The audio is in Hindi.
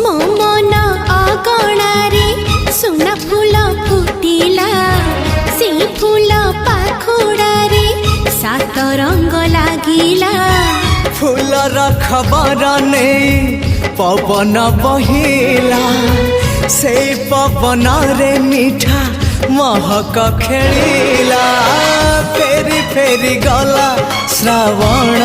मो मन अगणारे सुना फूल फुटिला से फूल पाखुड़ारे सात रंग लागिला फूलर खबर नहीं पवन बहिला से पवन रे मीठा महक खेलिला फेरी फेरी गला श्रावण